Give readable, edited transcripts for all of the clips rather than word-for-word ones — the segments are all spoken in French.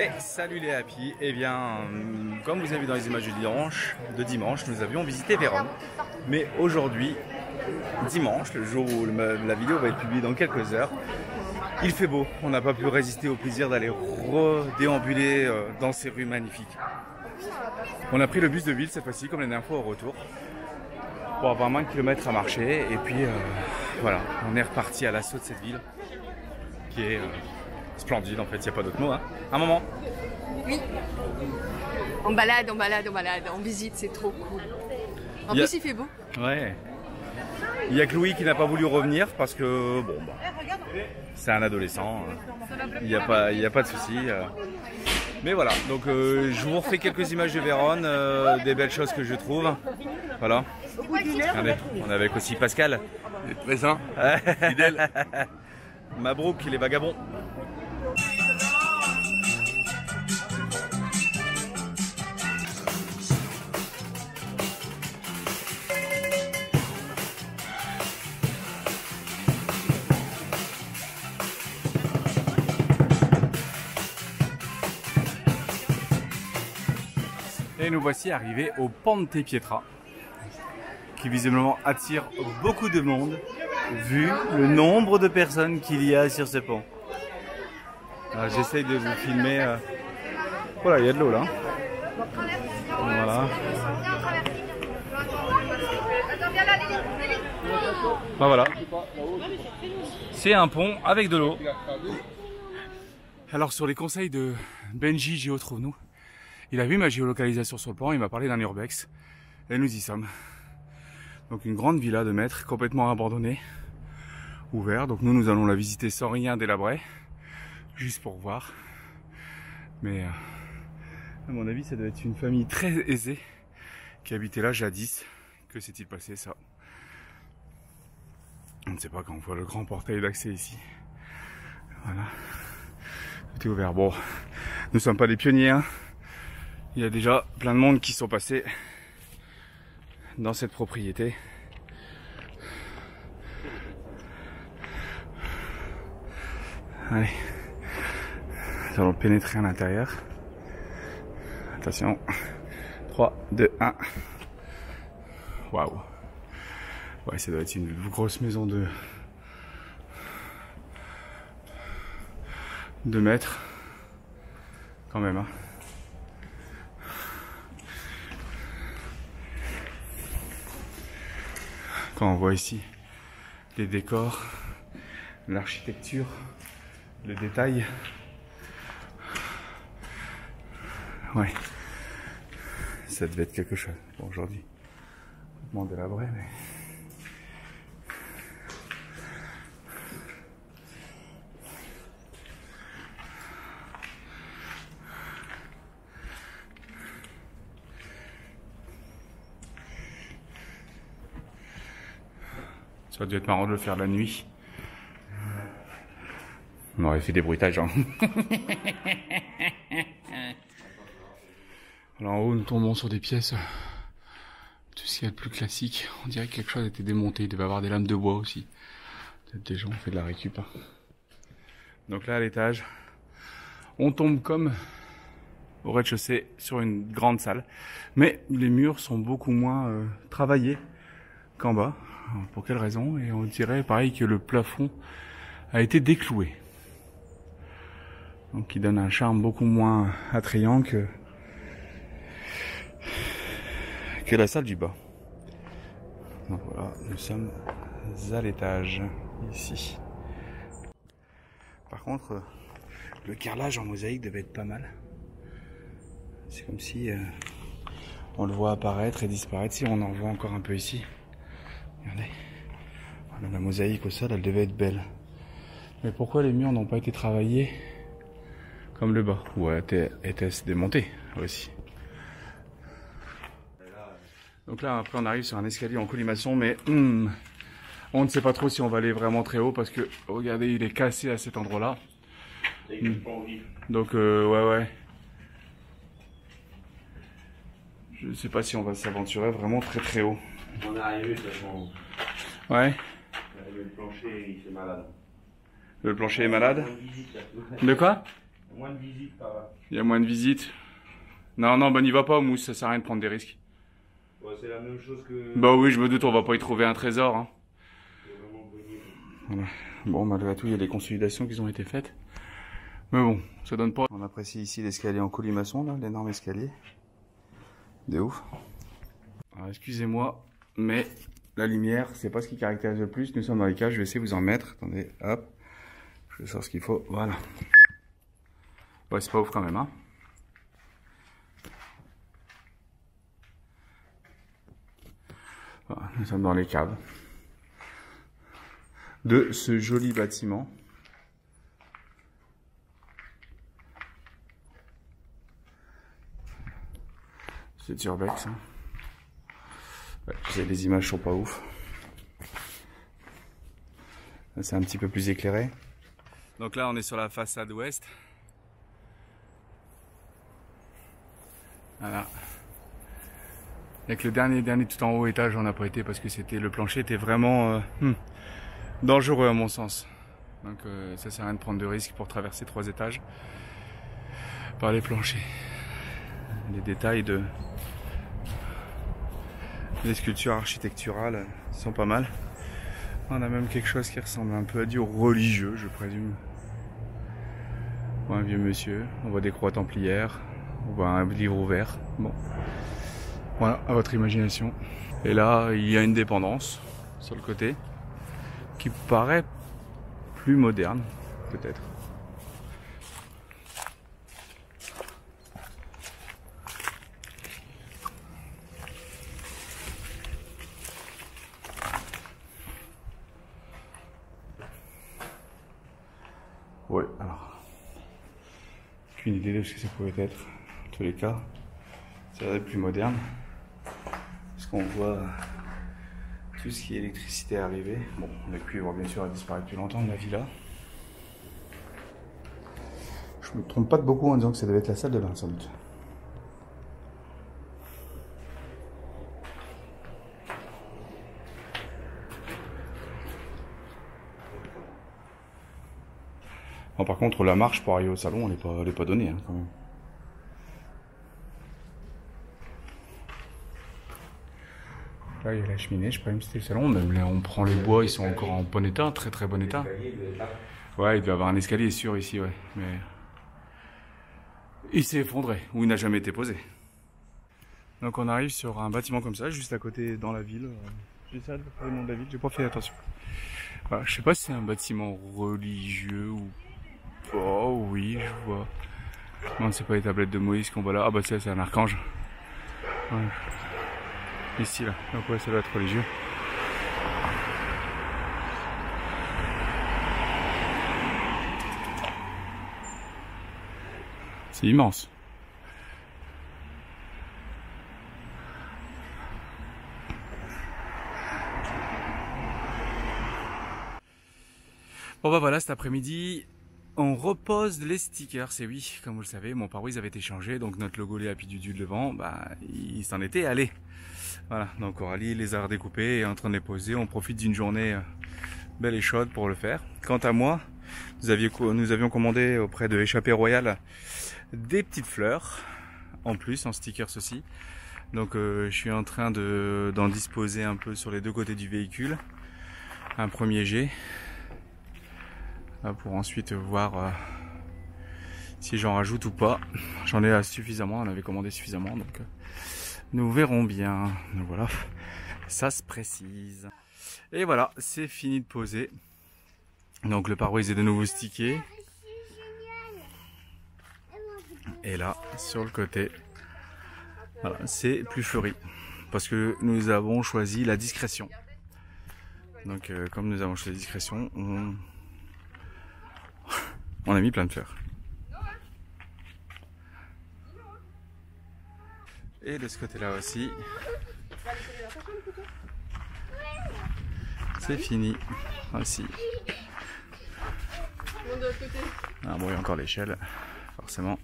Et salut les happy, et bien comme vous avez vu dans les images de dimanche, nous avions visité Vérone. Mais aujourd'hui, dimanche, le jour où la vidéo va être publiée dans quelques heures, il fait beau. On n'a pas pu résister au plaisir d'aller redéambuler dans ces rues magnifiques. On a pris le bus de ville cette fois-ci, comme la dernière fois au retour, pour avoir 20 km à marcher. Et puis voilà, on est reparti à l'assaut de cette ville qui est splendide en fait, il n'y a pas d'autre mot. Hein. Un moment. Oui. On balade, on visite, c'est trop cool. En plus il fait beau. Ouais. Il n'y a que Louis qui n'a pas voulu revenir parce que bon bah, c'est un adolescent. Il n'y a pas de souci. Mais voilà, donc je vous refais quelques images de Vérone, des belles choses que je trouve. Voilà. Regardez, on est avec aussi Pascal. Il est présent, fidèle. Mabrouk, les vagabonds. Et nous voici arrivés au Ponte Pietra, qui visiblement attire beaucoup de monde, vu le nombre de personnes qu'il y a sur ce pont. J'essaye de vous filmer. Voilà, il y a de l'eau là. Voilà. Ben voilà. C'est un pont avec de l'eau. Alors sur les conseils de Benji Géo Trouve-nous, il a vu ma géolocalisation sur le plan, il m'a parlé d'un urbex, et nous y sommes. Donc une grande villa de maîtres, complètement abandonnée, ouverte. Donc nous allons la visiter sans rien délabrer, juste pour voir. Mais à mon avis, ça doit être une famille très aisée qui habitait là jadis. Que s'est-il passé ça? On ne sait pas quand on voit le grand portail d'accès ici. Voilà. Tout est ouvert. Bon, nous ne sommes pas des pionniers, hein. Il y a déjà plein de monde qui sont passés dans cette propriété. Allez, nous allons pénétrer à l'intérieur. Attention, 3, 2, 1. Waouh. Ouais, ça doit être une grosse maison de maîtres. Quand même, hein. Quand on voit ici les décors, l'architecture, le détail, ouais, ça devait être quelque chose. Bon, aujourd'hui, complètement délabré, mais ça aurait dû être marrant de le faire la nuit. On aurait fait des bruitages. Hein. Alors en haut, nous tombons sur des pièces. Tout ce qu'il y a de plus classique. On dirait que quelque chose a été démonté. Il devait y avoir des lames de bois aussi. Peut-être des gens ont fait de la récup. Hein. Donc là, à l'étage, on tombe comme au rez-de-chaussée sur une grande salle. Mais les murs sont beaucoup moins travaillés qu'en bas. Pour quelle raison? Et on dirait pareil que le plafond a été décloué. Donc il donne un charme beaucoup moins attrayant que la salle du bas. Donc voilà, nous sommes à l'étage, ici. Par contre, le carrelage en mosaïque devait être pas mal. C'est comme si on le voit apparaître et disparaître. Si on en voit encore un peu ici. Regardez, voilà, la mosaïque au sol, elle devait être belle. Mais pourquoi les murs n'ont pas été travaillés comme le bas? Ou était-ce démonté aussi? Donc là, après, on arrive sur un escalier en colimaçon, mais on ne sait pas trop si on va aller vraiment très haut parce que, regardez, il est cassé à cet endroit-là. Donc, ouais. Je ne sais pas si on va s'aventurer vraiment très haut. On est arrivé de toute façon. Ouais. Le plancher, il fait malade. Le plancher est malade? De quoi? Moins de visites par là. Il y a moins de visites. Non, non, bah n'y va pas, Mousse, ça sert à rien de prendre des risques. Ouais, c'est la même chose que... Bah oui, je me doute, on va pas y trouver un trésor. Hein. Voilà. Bon, malgré tout, il y a des consolidations qui ont été faites. Mais bon, ça donne pas... On apprécie ici l'escalier en colimaçon, là, l'énorme escalier. De ouf. Alors, excusez-moi, mais la lumière, c'est pas ce qui caractérise le plus. Nous sommes dans les cages, je vais essayer de vous en mettre. Attendez, hop. Je sors ce qu'il faut, voilà. Ouais, c'est pas ouf quand même, hein. Voilà, nous sommes dans les caves de ce joli bâtiment. C'est Urbex. Hein. Ouais, les images sont pas ouf. C'est un petit peu plus éclairé. Donc là, on est sur la façade ouest. Voilà. Avec le dernier tout en haut étage, on n'a pas été parce que le plancher était vraiment dangereux à mon sens. Donc ça sert à rien de prendre de risques pour traverser 3 étages par les planchers. Les détails des sculptures architecturales sont pas mal. On a même quelque chose qui ressemble un peu à du religieux, je présume. On voit un vieux monsieur, on voit des croix templières, on voit un livre ouvert. Bon, voilà, à votre imagination. Et là, il y a une dépendance sur le côté qui paraît plus moderne, peut-être. Ouais, alors, aucune idée de ce que ça pouvait être. En tous les cas, ça va être plus moderne. Parce qu'on voit tout ce qui est électricité arriver. Bon, le cuivre, bien sûr, a disparu depuis longtemps de la villa. Je me trompe pas de beaucoup en disant que ça devait être la salle de bain, sans doute. Bon, par contre, la marche pour arriver au salon, elle est pas donnée, hein, quand même. Là, il y a la cheminée, je présume que c'était le salon. Même là, on prend les bois, ils sont encore en bon état, très très bon état. Ouais, il devait y avoir un escalier sûr ici, ouais. Mais il s'est effondré, ou il n'a jamais été posé. Donc on arrive sur un bâtiment comme ça, juste à côté dans la ville. J'essaie de faire le nom de la ville, j'ai pas fait attention. Voilà, je sais pas si c'est un bâtiment religieux ou... Oh oui, je vois. Non, c'est pas les tablettes de Moïse qu'on voit là. Ah bah c'est un archange. Ouais. Ici là, donc ouais, ça doit être religieux. C'est immense. Bon bah voilà, cet après-midi, on repose les stickers. Et oui, comme vous le savez, mon pare-brise avait été changé, donc notre logo les Happy Dudu devant, bah il s'en était allé. Voilà, donc Aurélie les a redécoupés et est en train de les poser. On profite d'une journée belle et chaude pour le faire. Quant à moi, nous avions commandé auprès de Échappée Royale des petites fleurs, en plus, en stickers aussi. Donc je suis en train d'en disposer un peu sur les deux côtés du véhicule. Un premier jet. Pour ensuite voir si j'en rajoute ou pas. J'en ai suffisamment, on avait commandé suffisamment, donc nous verrons bien. Donc voilà, ça se précise. Et voilà, c'est fini de poser. Donc le pare-brise est de nouveau stické. Et là, sur le côté, voilà, c'est plus fleuri. Parce que nous avons choisi la discrétion. Donc comme nous avons choisi la discrétion, on a mis plein de fleurs. Et de ce côté-là aussi, c'est fini aussi. Ah bon, il y a encore l'échelle, forcément.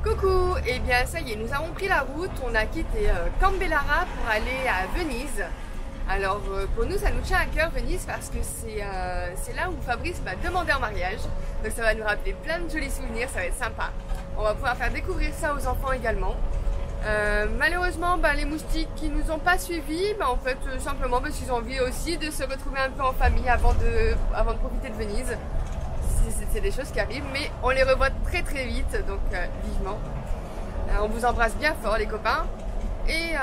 Coucou, Et bien ça y est, nous avons pris la route, on a quitté Candellara pour aller à Venise. Alors pour nous ça nous tient à cœur Venise parce que c'est là où Fabrice m'a demandé en mariage. Donc ça va nous rappeler plein de jolis souvenirs, ça va être sympa. On va pouvoir faire découvrir ça aux enfants également. Malheureusement les moustiques qui nous ont pas suivis, en fait simplement parce qu'ils ont envie aussi de se retrouver un peu en famille avant de profiter de Venise. C'est des choses qui arrivent, mais on les revoit très très vite, donc vivement. On vous embrasse bien fort les copains. Et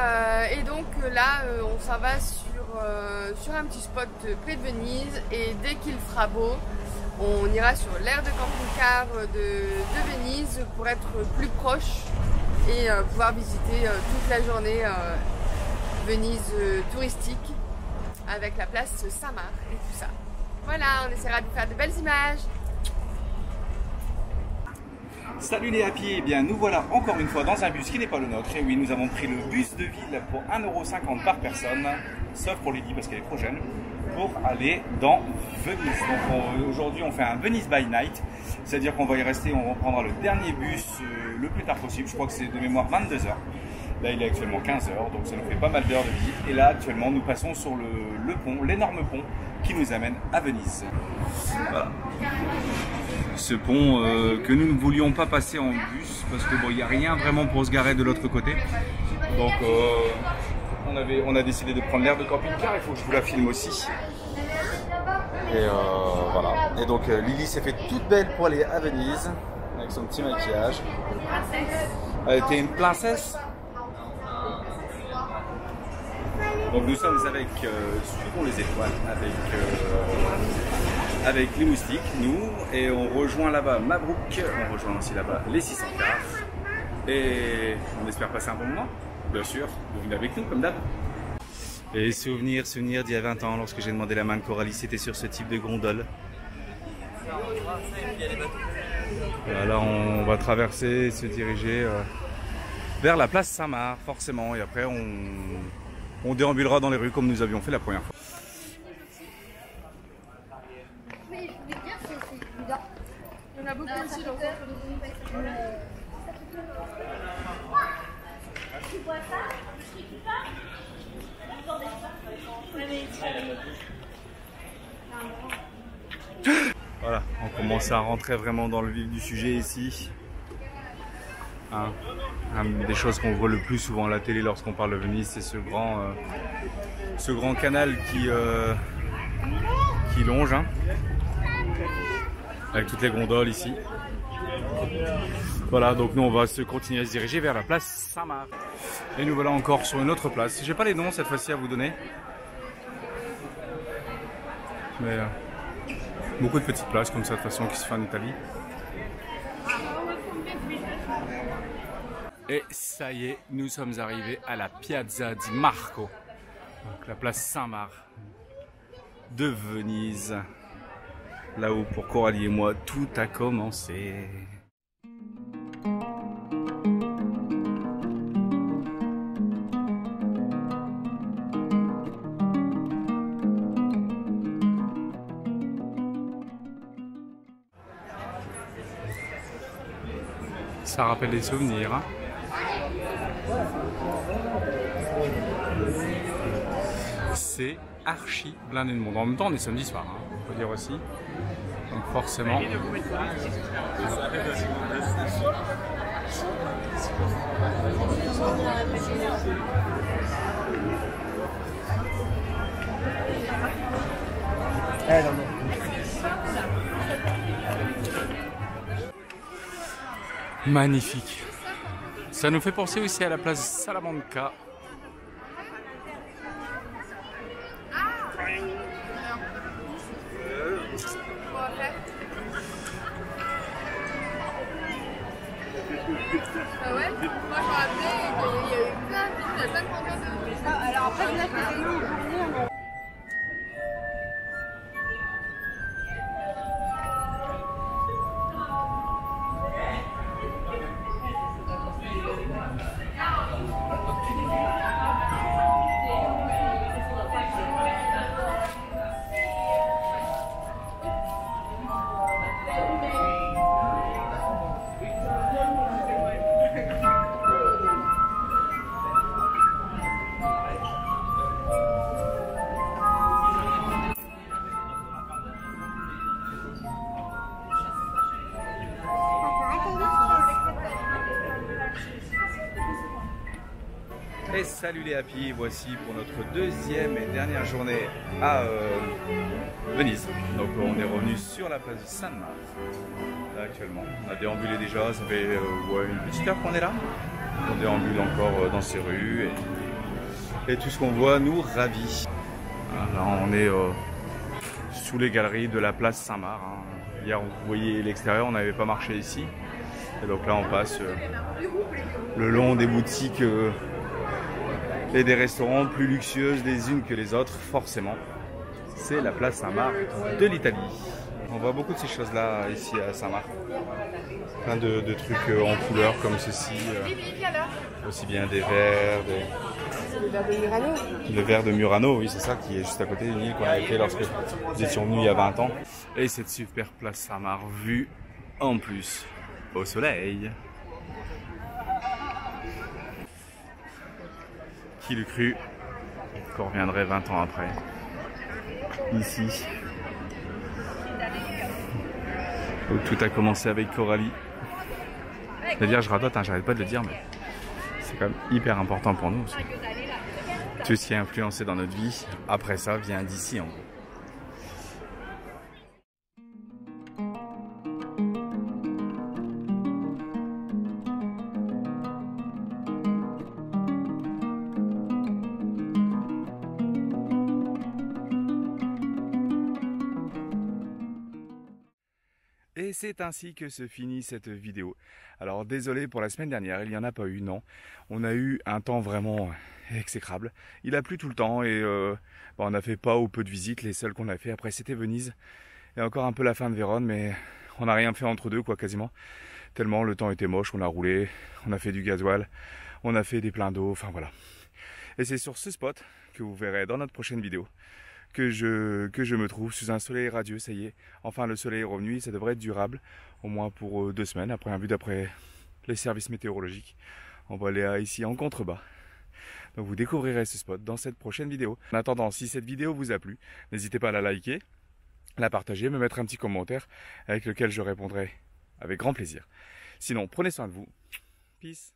donc là on s'en va sur un petit spot près de Venise et dès qu'il fera beau, on ira sur l'aire de camping-car de Venise pour être plus proche et pouvoir visiter toute la journée Venise touristique avec la place Saint-Marc et tout ça. Voilà, on essaiera de faire de belles images. Salut les happy, eh bien nous voilà encore une fois dans un bus qui n'est pas le nôtre. Et oui, nous avons pris le bus de ville pour 1,50 € par personne, sauf pour Lydie parce qu'elle est trop jeune, pour aller dans Venise. Donc aujourd'hui on fait un Venise by night, c'est-à-dire qu'on va y rester, on reprendra le dernier bus le plus tard possible, je crois que c'est de mémoire 22 h. Là il est actuellement 15 h, donc ça nous fait pas mal d'heures de visite. Et là actuellement nous passons sur le pont, l'énorme pont qui nous amène à Venise. Voilà. Ce pont que nous ne voulions pas passer en bus parce que bon, il n'y a rien vraiment pour se garer de l'autre côté. Donc on a décidé de prendre l'aire de camping-car, il faut que je vous la filme aussi. Et voilà. Et donc Lily s'est fait toute belle pour aller à Venise avec son petit maquillage. Elle était une princesse. Donc nous sommes avec Suivons les étoiles avec les moustiques, nous, et on rejoint là-bas Mabrouk, on rejoint aussi là-bas les 600 cars et on espère passer un bon moment, bien sûr, vous venez avec nous comme d'hab. Et souvenir d'il y a 20 ans lorsque j'ai demandé la main de Coralie, c'était sur ce type de gondole. Là on va traverser et se diriger vers la place Saint-Marc forcément, et après on déambulera dans les rues comme nous avions fait la première fois. On a beaucoup aussi dans Voilà, on commence à rentrer vraiment dans le vif du sujet ici. Une des choses qu'on voit le plus souvent à la télé lorsqu'on parle de Venise, c'est ce grand canal qui longe, avec toutes les gondoles ici. Voilà, donc nous on va continuer à se diriger vers la place Saint-Marc. Et nous voilà encore sur une autre place. J'ai pas les noms cette fois-ci à vous donner, mais beaucoup de petites places comme ça de toute façon qui se fait en Italie. Et ça y est, nous sommes arrivés à la Piazza di Marco, donc la place Saint-Marc de Venise, là où pour Coralie et moi tout a commencé. Ça rappelle des souvenirs, hein. C'est archi blindé de monde. En même temps, on est samedi soir, hein, on peut dire aussi. Donc forcément. Magnifique. Ça nous fait penser aussi à la place Salamanca. Ah ouais? Moi je me rappelais qu'il y avait plein de contenus. Alors après, on a fait des Et salut les happy, voici pour notre deuxième et dernière journée à Venise. Donc on est revenu sur la place de Saint-Marc là actuellement. On a déambulé déjà, ça fait une petite heure qu'on est là. On déambule encore dans ces rues et tout ce qu'on voit nous ravit. Là on est sous les galeries de la place Saint-Marc. Hier vous voyez l'extérieur, on n'avait pas marché ici. Et donc là on passe le long des boutiques et des restaurants plus luxueuses les unes que les autres, forcément. C'est la place Saint-Marc de l'Italie. On voit beaucoup de ces choses-là ici à Saint-Marc. Plein de trucs en couleur comme ceci. Aussi bien des verres, Le verre de Murano. le verre de Murano, oui c'est ça, qui est juste à côté d'une île qu'on avait fait lorsque nous étions venus il y a 20 ans. Et cette super place Saint-Marc vue en plus au soleil. Qui l'eût cru qu'on reviendrait 20 ans après, ici, où tout a commencé avec Coralie. C'est-à-dire, je radote, j'arrête pas de le dire, mais c'est quand même hyper important pour nous. Tout ce qui est influencé dans notre vie, après ça, vient d'ici en gros. Et c'est ainsi que se finit cette vidéo. Alors désolé pour la semaine dernière, il n'y en a pas eu, non. On a eu un temps vraiment exécrable. Il a plu tout le temps et on a fait pas ou peu de visites. Les seules qu'on a fait après c'était Venise et encore un peu la fin de Vérone, mais on n'a rien fait entre deux quoi quasiment. Tellement le temps était moche, on a roulé, on a fait du gasoil, on a fait des pleins d'eau, enfin voilà. Et c'est sur ce spot que vous verrez dans notre prochaine vidéo que je me trouve sous un soleil radieux, ça y est. Enfin, le soleil est revenu et ça devrait être durable, au moins pour 2 semaines, après un but d'après les services météorologiques. On va aller ici en contrebas. Donc vous découvrirez ce spot dans cette prochaine vidéo. En attendant, si cette vidéo vous a plu, n'hésitez pas à la liker, la partager, me mettre un petit commentaire avec lequel je répondrai avec grand plaisir. Sinon, prenez soin de vous. Peace.